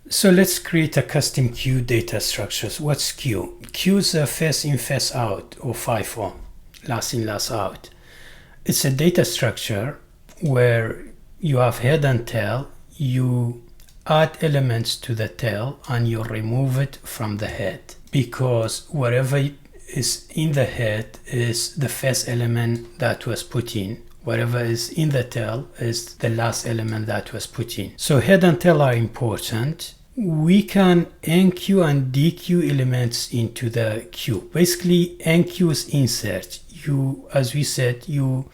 So let's create a custom queue data structures. What's queue? Queue is a first in, first out, or FIFO, last in, last out. It's a data structure where you have head and tail. You add elements to the tail and you remove it from the head, because whatever is in the head is the first element that was put in. Whatever is in the tail is the last element that was put in. So head and tail are important. We can enqueue and dequeue elements into the queue. Basically, enqueue is insert. As we said, you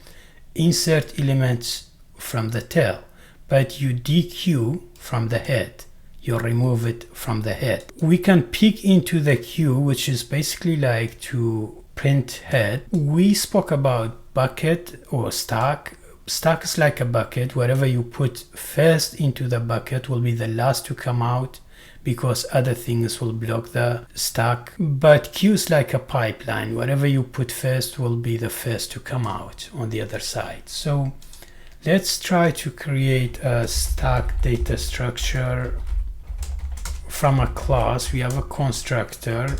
insert elements from the tail, but you dequeue from the head. You remove it from the head. We can pick into the queue, which is basically like to print head. We spoke about bucket or stack. Stack is like a bucket. Whatever you put first into the bucket will be the last to come out, because other things will block the stack. But queue is like a pipeline. Whatever you put first will be the first to come out on the other side. So let's try to create a stack data structure from a class. We have a constructor.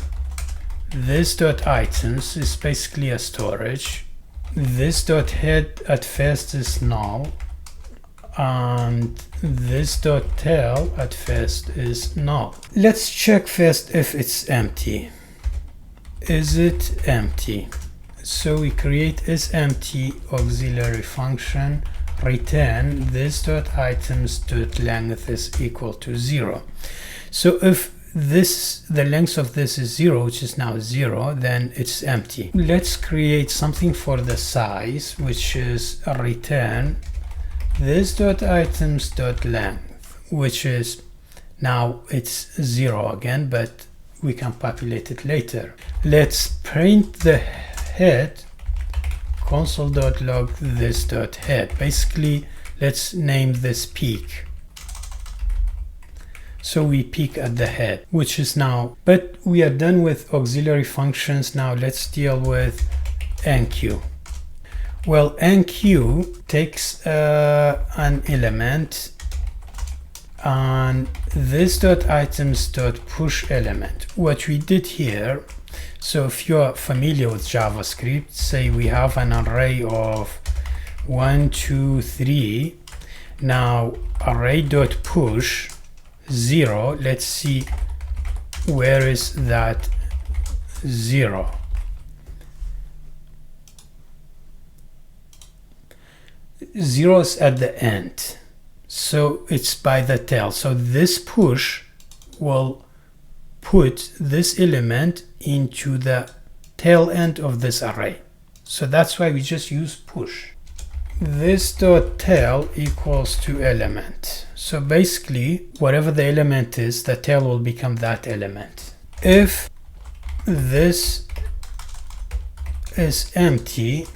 This dot items is basically a storage. This dot head at first is null, and this dot tail at first is null. Let's check first if it's empty. Is it empty? So we create is-empty auxiliary function, return this dot items dot length is equal to 0. So if the length of this is 0, which is now 0, then it's empty. Let's create something for the size, which is a return this dot items dot length, which is now it's 0 again, but we can populate it later. Let's print the head console.log this dot head. Basically, let's name this peak. So we peek at the head, which is now, but we are done with auxiliary functions. Now let's deal with enqueue. Well, enqueue takes an element and this dot items dot push element. What we did here, so if you're familiar with JavaScript, say we have an array of 1, 2, 3. Now array dot push 0, let's see where is that 0. Zero is at the end, so it's by the tail. So this push will put this element into the tail end of this array. So that's why we just use push. This dot tail equals to element. So basically, whatever the element is, the tail will become that element. If this is empty,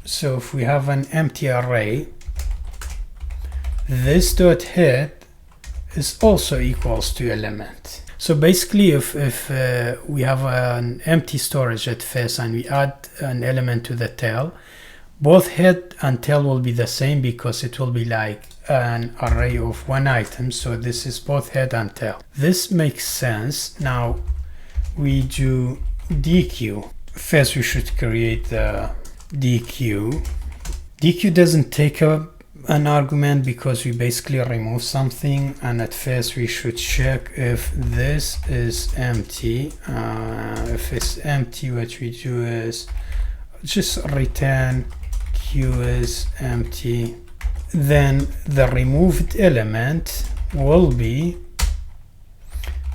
so if we have an empty array, this dot head is also equals to element. So basically, if we have an empty storage at first and we add an element to the tail, both head and tail will be the same, because it will be like an array of one item. So this is both head and tail. This makes sense. Now we do dequeue. First we should create the dequeue. Dequeue doesn't take an argument because we basically remove something, and at first we should check if this is empty. If it's empty, what we do is just return queue is empty. Then the removed element will be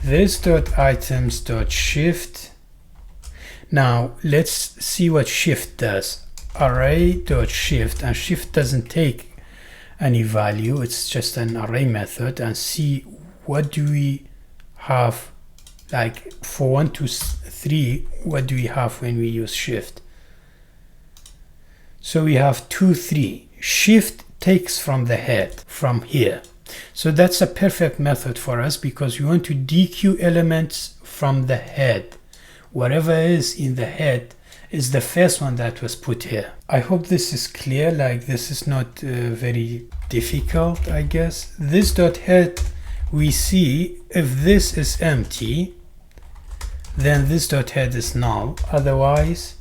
this dot items dot shift. Now let's see what shift does. Array dot shift, and shift doesn't take any value, it's just an array method, and see what do we have, like for 1 to 3, what do we have when we use shift. So we have 2, 3. Shift takes from the head, from here. So that's a perfect method for us, because we want to dequeue elements from the head. Whatever is in the head is the first one that was put here. I hope this is clear. Like, this is not very difficult, I guess. This dot head we see if this is empty, then this dot head is null. Otherwise,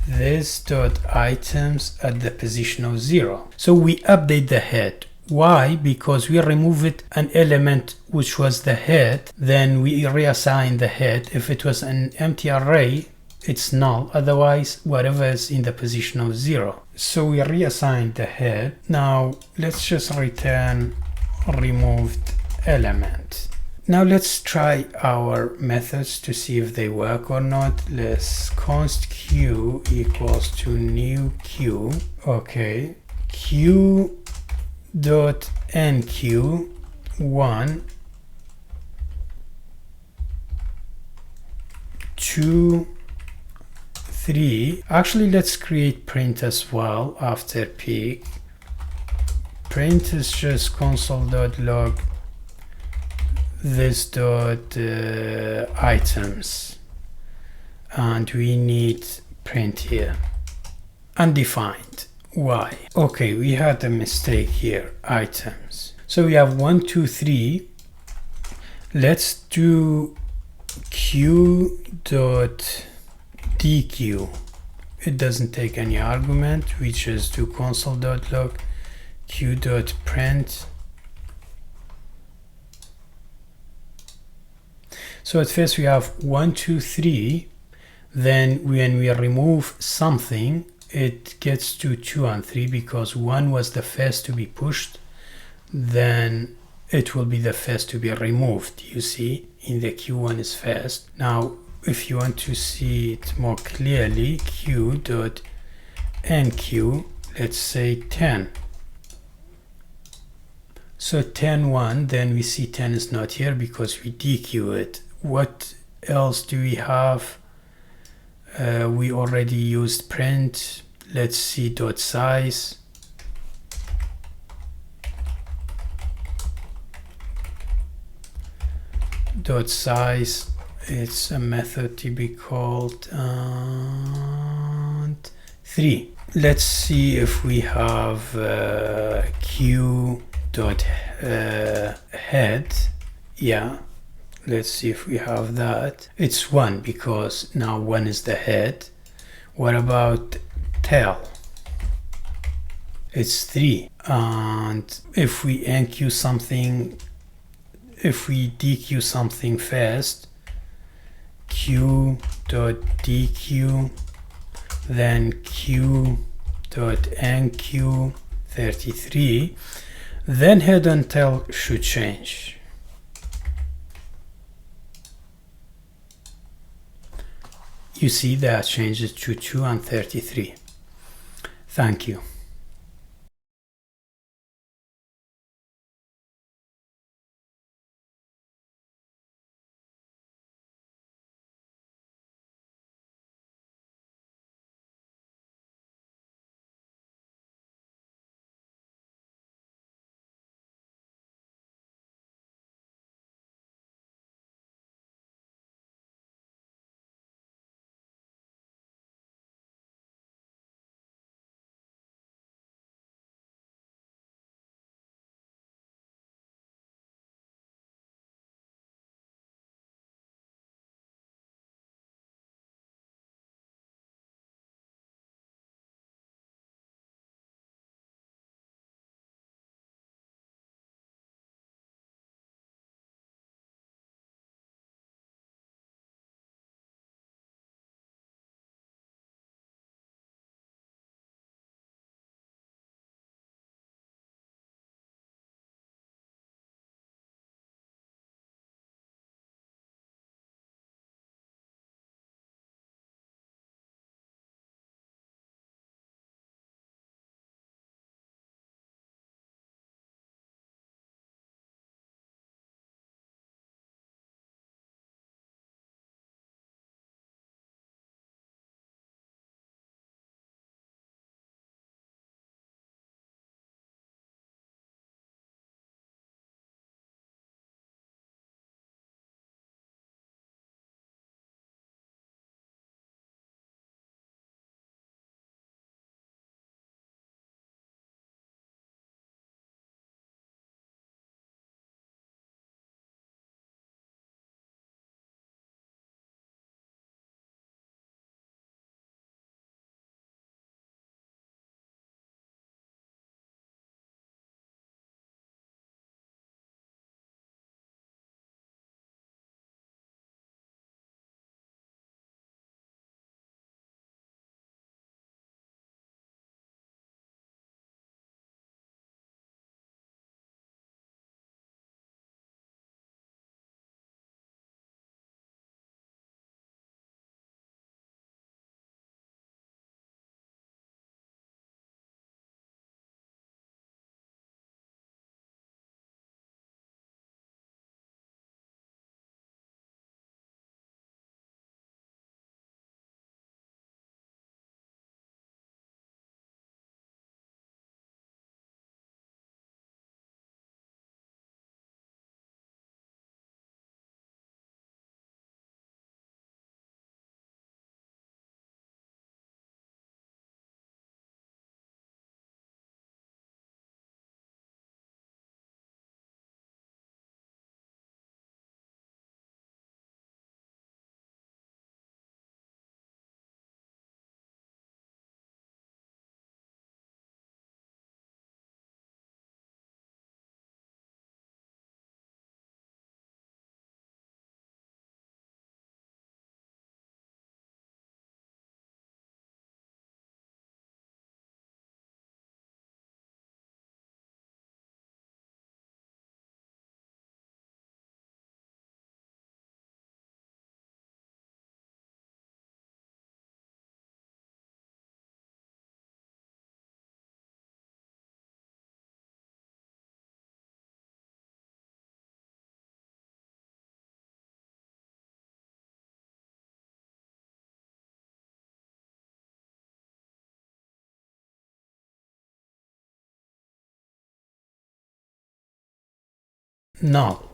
this dot items at the position of 0. So we update the head. Why? Because we removed an element which was the head, then we reassign the head. If it was an empty array, it's null. Otherwise, whatever is in the position of 0. So we reassign the head. Now let's just return removed element. Now let's try our methods to see if they work or not. Let's const queue equals to new queue. Okay, queue dot enqueue 1 2 3. Actually, let's create print as well after peak. Print is just console.log this dot items, and we need print here undefined. Why? Okay, we had a mistake here, items. So we have 1 2 3. Let's do queue dot dequeue. It doesn't take any argument. We just do console.log queue dot print. So at first we have 1 2 3. Then when we remove something, it gets to 2 and 3 because 1 was the first to be pushed. Then it will be the first to be removed. You see, in the queue 1 is first. Now, if you want to see it more clearly, queue dot enqueue, let's say 10. So 10 1, then we see 10 is not here because we dequeue it. What else do we have? We already used print. Let's see dot size. Dot size, it's a method to be called 3. Let's see if we have queue dot head. Yeah, let's see if we have that. It's 1 because now 1 is the head. What about tail? It's 3. And if we enqueue something, if we dequeue something first, queue dot dequeue, then queue dot enqueue 33, then head and tail should change. You see that changes to 2 and 33. Thank you. null.